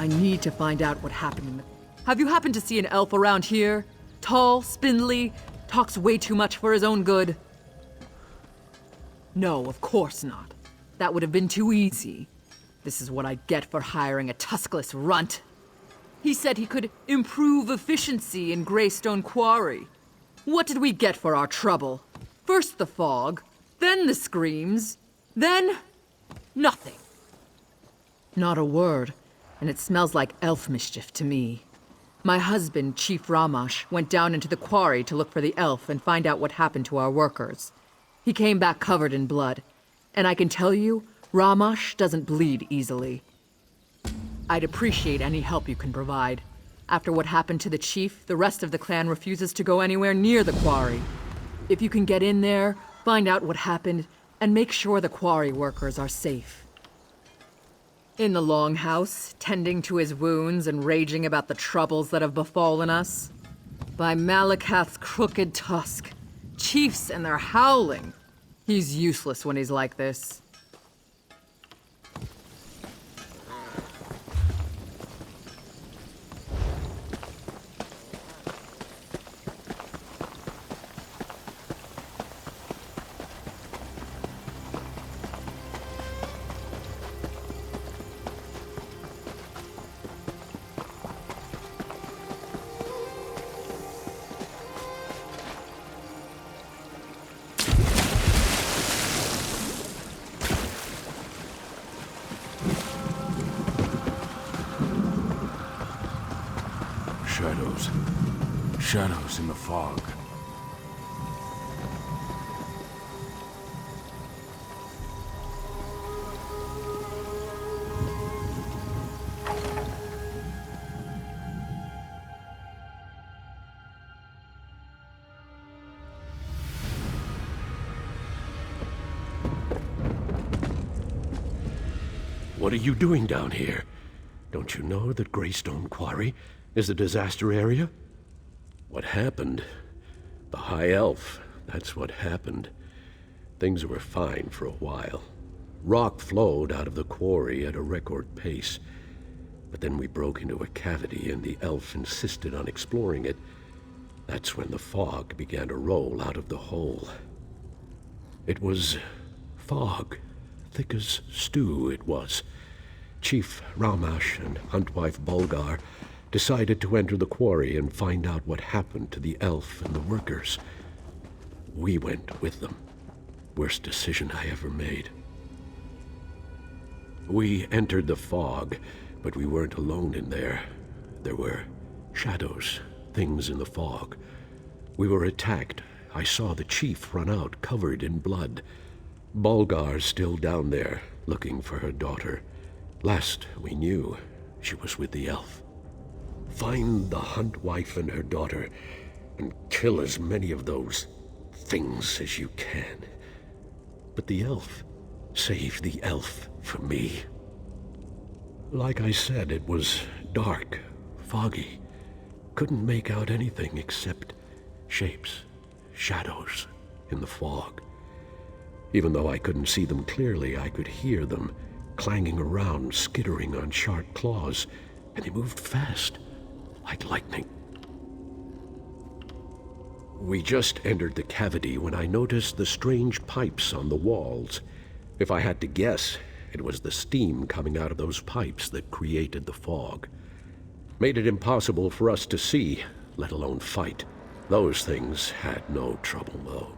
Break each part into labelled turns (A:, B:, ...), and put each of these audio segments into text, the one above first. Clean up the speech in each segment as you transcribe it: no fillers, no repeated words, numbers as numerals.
A: I need to find out what happened in the... Have you happened to see an elf around here? Tall, spindly, talks way too much for his own good. No, of course not. That would have been too easy. This is what I get for hiring a tuskless runt. He said he could improve efficiency in Greystone Quarry. What did we get for our trouble? First the fog, then the screams, then... nothing. Not a word, and it smells like elf mischief to me. My husband, Chief Ramash, went down into the quarry to look for the elf and find out what happened to our workers. He came back covered in blood, and I can tell you, Ramash doesn't bleed easily. I'd appreciate any help you can provide. After what happened to the chief, the rest of the clan refuses to go anywhere near the quarry. If you can get in there, find out what happened, and make sure the quarry workers are safe. In the longhouse, tending to his wounds and raging about the troubles that have befallen us. By Malakath's crooked tusk. Chiefs and their howling. He's useless when he's like this.
B: Shadows in the fog.
C: What are you doing down here? Don't you know that Greystone Quarry is a disaster area? What happened? The High Elf, that's what happened. Things were fine for a while. Rock flowed out of the quarry at a record pace. But then we broke into a cavity and the elf insisted on exploring it. That's when the fog began to roll out of the hole. It was fog, thick as stew it was. Chief Ramash and Huntwife Bulgar decided to enter the quarry and find out what happened to the elf and the workers. We went with them. Worst decision I ever made. We entered the fog, but we weren't alone in there. There were shadows, things in the fog. We were attacked. I saw the chief run out, covered in blood. Bulgar's still down there, looking for her daughter. Last we knew, she was with the elf. Find the Huntwife and her daughter, and kill as many of those things as you can. But the elf, save the elf for me. Like I said, it was dark, foggy. Couldn't make out anything except shapes, shadows in the fog. Even though I couldn't see them clearly, I could hear them clanging around, skittering on sharp claws, and they moved fast. Like lightning. We just entered the cavity when I noticed the strange pipes on the walls. If I had to guess, it was the steam coming out of those pipes that created the fog. Made it impossible for us to see, let alone fight. Those things had no trouble, though.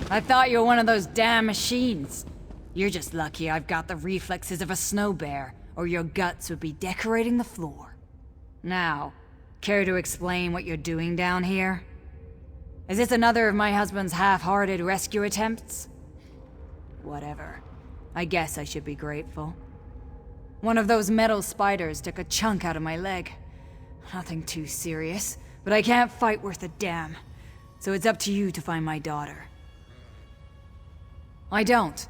D: I thought you were one of those damn machines. You're just lucky I've got the reflexes of a snow bear, or your guts would be decorating the floor. Now, Care to explain what you're doing down here? Is this another of my husband's half-hearted rescue attempts? Whatever. I guess I should be grateful. One of those metal spiders took a chunk out of my leg. Nothing too serious, but I can't fight worth a damn. So it's up to you to find my daughter. I don't,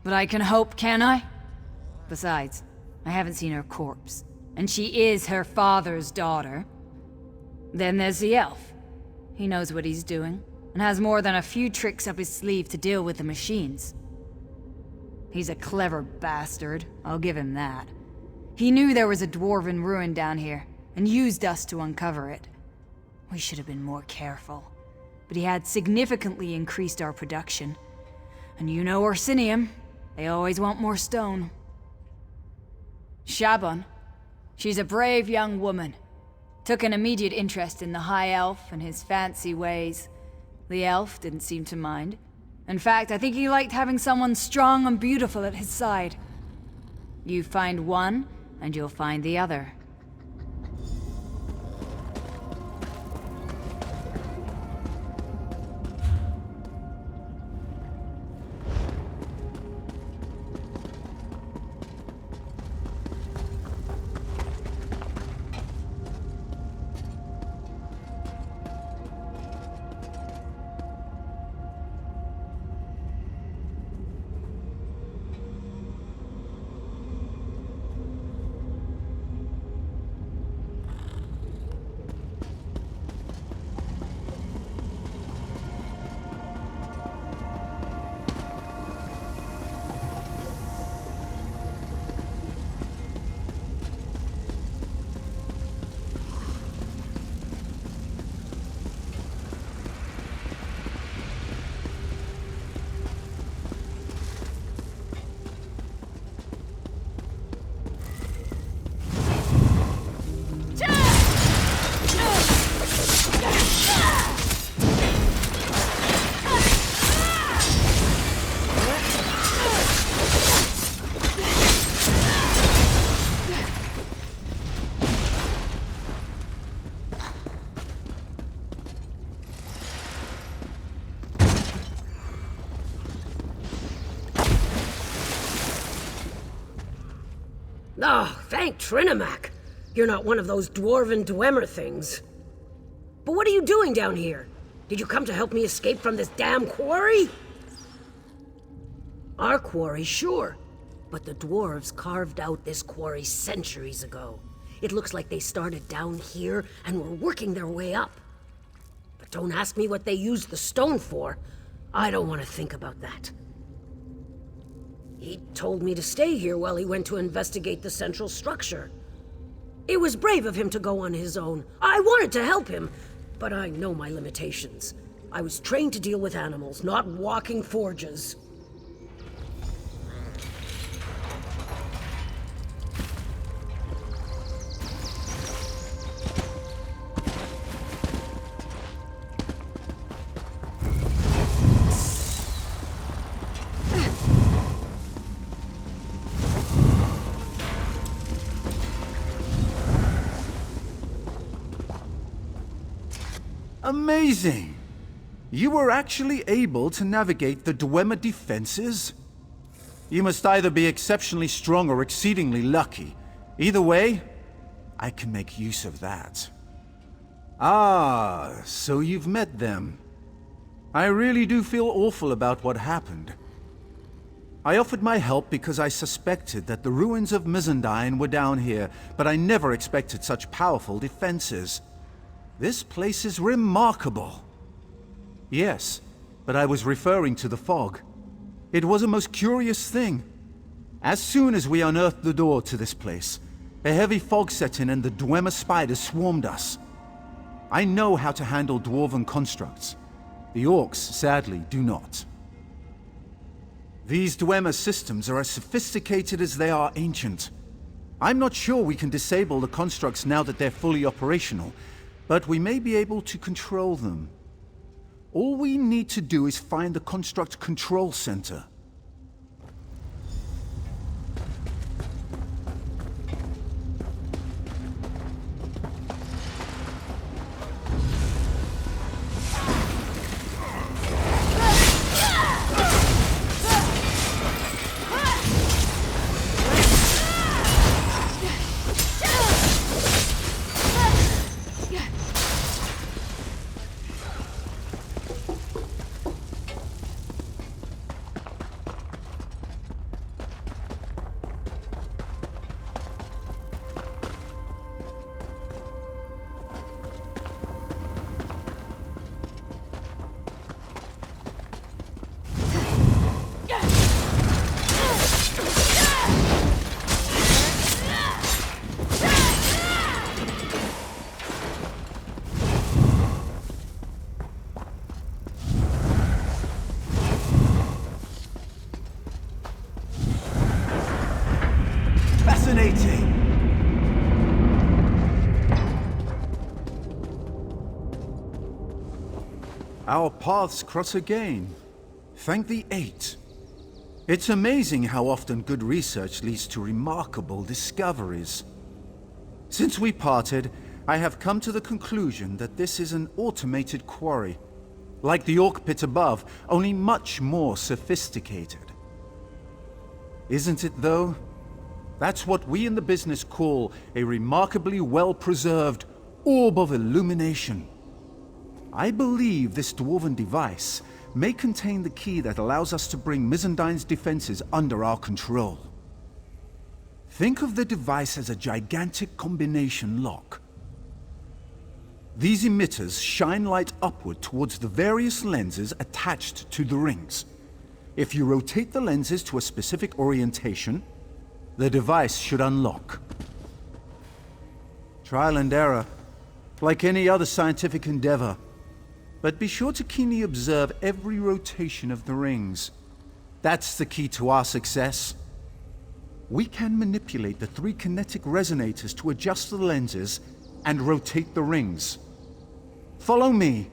D: but I can hope, can I? Besides, I haven't seen her corpse, and she is her father's daughter. Then there's the elf. He knows what he's doing, and has more than a few tricks up his sleeve to deal with the machines. He's a clever bastard, I'll give him that. He knew there was a dwarven ruin down here, and used us to uncover it. We should have been more careful, but he had significantly increased our production. And you know Orsinium, they always want more stone. Shaban, she's a brave young woman. Took an immediate interest in the High Elf and his fancy ways. The elf didn't seem to mind. In fact, I think he liked having someone strong and beautiful at his side. You find one, and you'll find the other.
E: Oh, thank Trinimac. You're not one of those dwarven Dwemer things. But what are you doing down here? Did you come to help me escape from this damn quarry? Our quarry, sure. But the dwarves carved out this quarry centuries ago. It looks like they started down here and were working their way up. But don't ask me what they used the stone for. I don't want to think about that. He told me to stay here while he went to investigate the central structure. It was brave of him to go on his own. I wanted to help him, but I know my limitations. I was trained to deal with animals, not walking forges.
F: Amazing! You were actually able to navigate the Dwemer defenses? You must either be exceptionally strong or exceedingly lucky. Either way, I can make use of that. Ah, so you've met them. I really do feel awful about what happened. I offered my help because I suspected that the ruins of Mizandine were down here, but I never expected such powerful defenses. This place is remarkable. Yes, but I was referring to the fog. It was a most curious thing. As soon as we unearthed the door to this place, a heavy fog set in and the Dwemer spiders swarmed us. I know how to handle dwarven constructs. The orcs, sadly, do not. These Dwemer systems are as sophisticated as they are ancient. I'm not sure we can disable the constructs now that they're fully operational, but we may be able to control them. All we need to do is find the construct control center. Fascinating! Our paths cross again. Thank the Eight. It's amazing how often good research leads to remarkable discoveries. Since we parted, I have come to the conclusion that this is an automated quarry. Like the Orc Pit above, only much more sophisticated. Isn't it, though? That's what we in the business call a remarkably well-preserved orb of illumination. I believe this dwarven device may contain the key that allows us to bring Mizandine's defenses under our control. Think of the device as a gigantic combination lock. These emitters shine light upward towards the various lenses attached to the rings. If you rotate the lenses to a specific orientation, the device should unlock. Trial and error, like any other scientific endeavor. But be sure to keenly observe every rotation of the rings. That's the key to our success. We can manipulate the 3 kinetic resonators to adjust the lenses and rotate the rings. Follow me.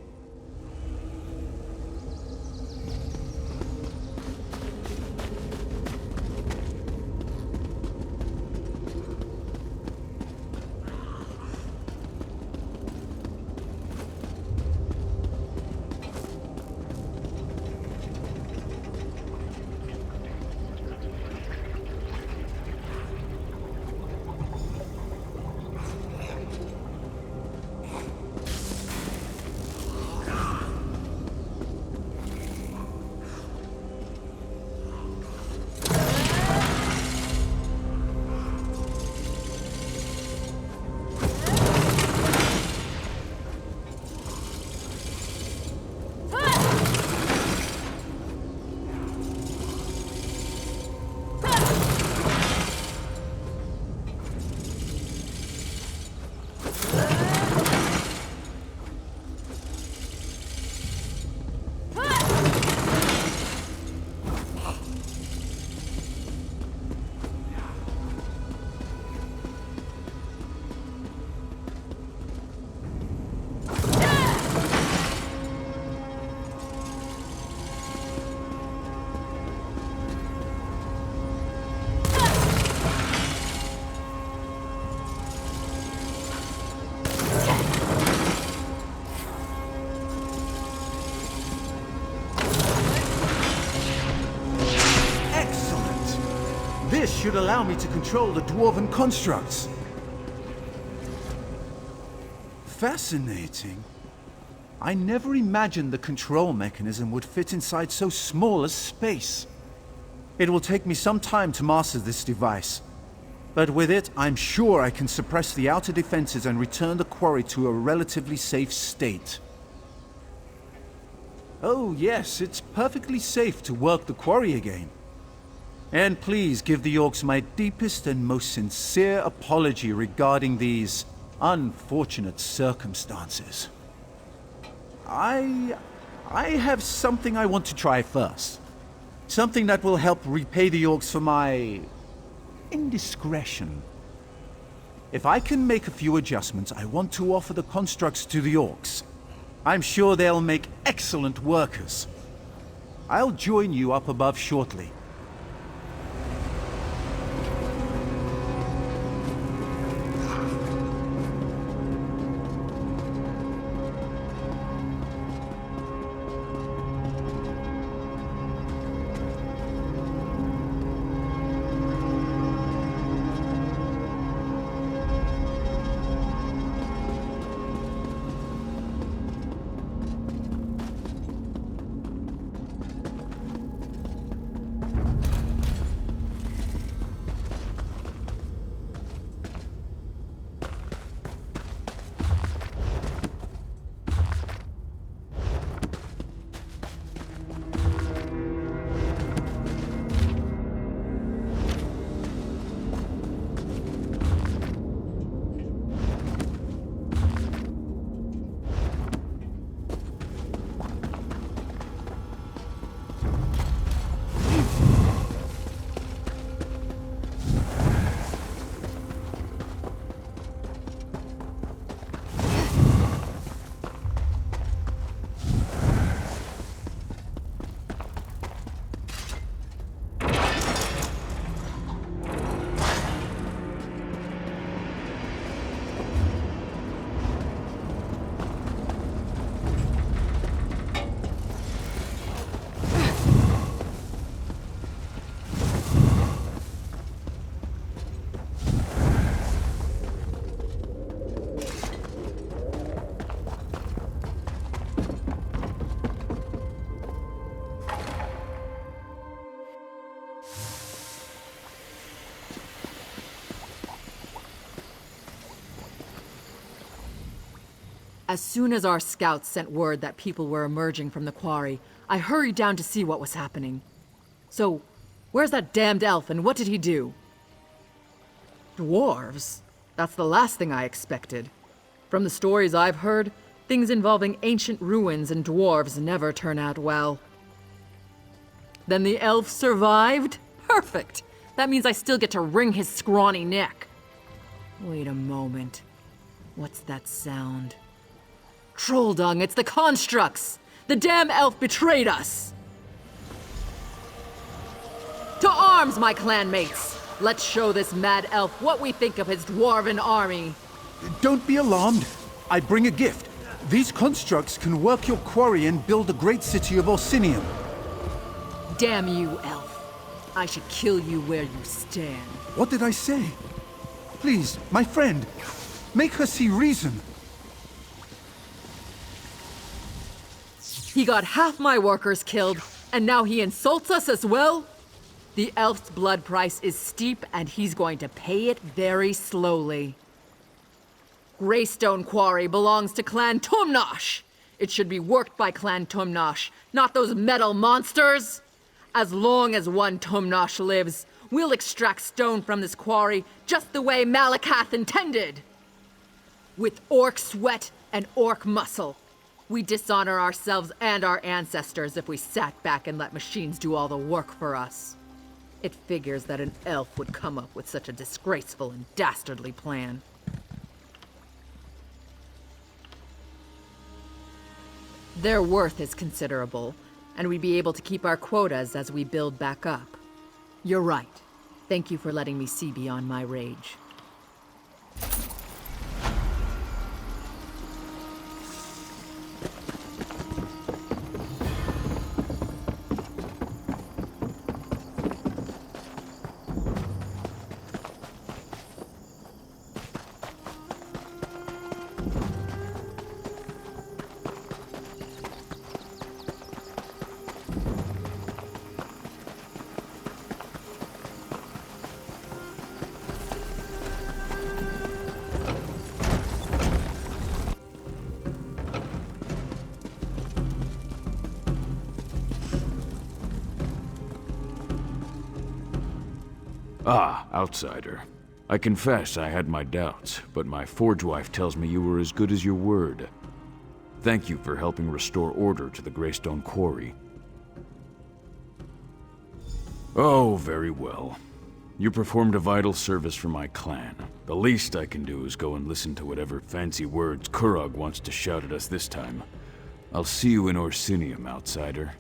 F: This should allow me to control the dwarven constructs. Fascinating. I never imagined the control mechanism would fit inside so small a space. It will take me some time to master this device. But with it, I'm sure I can suppress the outer defenses and return the quarry to a relatively safe state. Oh yes, it's perfectly safe to work the quarry again. And please give the orcs my deepest and most sincere apology regarding these unfortunate circumstances. I have something I want to try first. Something that will help repay the orcs for my indiscretion. If I can make a few adjustments, I want to offer the constructs to the orcs. I'm sure they'll make excellent workers. I'll join you up above shortly.
A: As soon as our scouts sent word that people were emerging from the quarry, I hurried down to see what was happening. So, where's that damned elf and what did he do? Dwarves? That's the last thing I expected. From the stories I've heard, things involving ancient ruins and dwarves never turn out well. Then the elf survived? Perfect! That means I still get to wring his scrawny neck. Wait a moment. What's that sound? Troll dung, it's the constructs! The damn elf betrayed us! To arms, my clanmates! Let's show this mad elf what we think of his dwarven army.
F: Don't be alarmed. I bring a gift. These constructs can work your quarry and build a great city of Orsinium.
A: Damn you, elf. I should kill you where you stand.
F: What did I say? Please, my friend, make her see reason.
A: He got half my workers killed, and now he insults us as well? The elf's blood price is steep, and he's going to pay it very slowly. Greystone Quarry belongs to Clan Tumnosh. It should be worked by Clan Tumnosh, not those metal monsters. As long as one Tumnosh lives, we'll extract stone from this quarry just the way Malakath intended. With orc sweat and orc muscle. We dishonor ourselves and our ancestors if we sat back and let machines do all the work for us. It figures that an elf would come up with such a disgraceful and dastardly plan. Their worth is considerable, and we'd be able to keep our quotas as we build back up. You're right. Thank you for letting me see beyond my rage.
B: Ah, outsider. I confess I had my doubts, but my forge wife tells me you were as good as your word. Thank you for helping restore order to the Greystone Quarry. Oh, very well. You performed a vital service for my clan. The least I can do is go and listen to whatever fancy words Kurog wants to shout at us this time. I'll see you in Orsinium, outsider.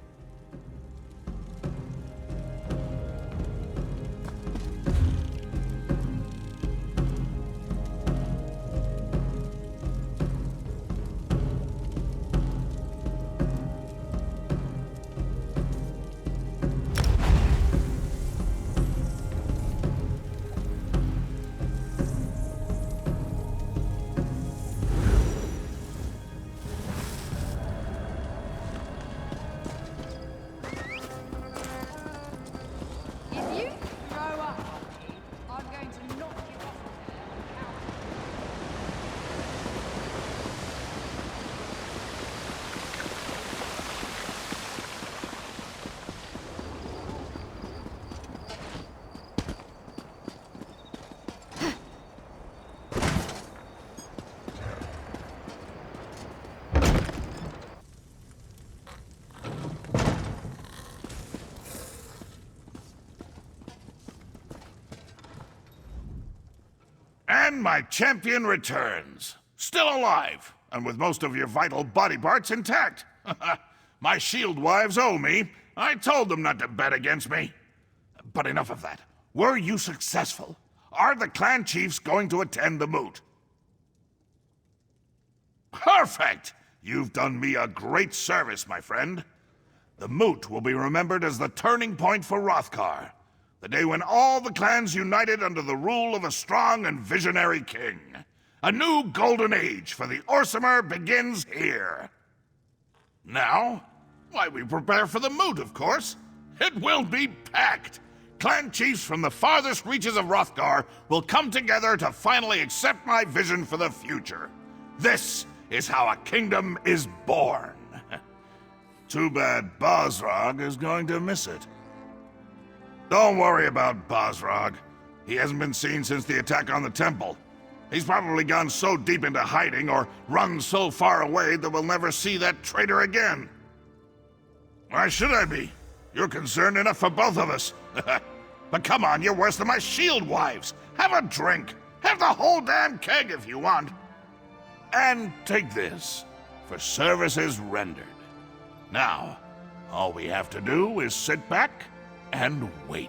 G: And my champion returns. Still alive, and with most of your vital body parts intact. My shield wives owe me. I told them not to bet against me. But enough of that. Were you successful? Are the clan chiefs going to attend the moot? Perfect! You've done me a great service, my friend. The moot will be remembered as the turning point for Hrothgar. The day when all the clans united under the rule of a strong and visionary king. A new golden age for the Orsimer begins here. Now, why, we prepare for the moot, of course. It will be packed. Clan chiefs from the farthest reaches of Hrothgar will come together to finally accept my vision for the future. This is how a kingdom is born. Too bad Bosrog is going to miss it. Don't worry about Bosrog. He hasn't been seen since the attack on the temple. He's probably gone so deep into hiding or run so far away that we'll never see that traitor again. Why should I be? You're concerned enough for both of us. But come on, you're worse than my shield wives. Have a drink. Have the whole damn keg if you want. And take this for services rendered. Now, all we have to do is sit back and wait.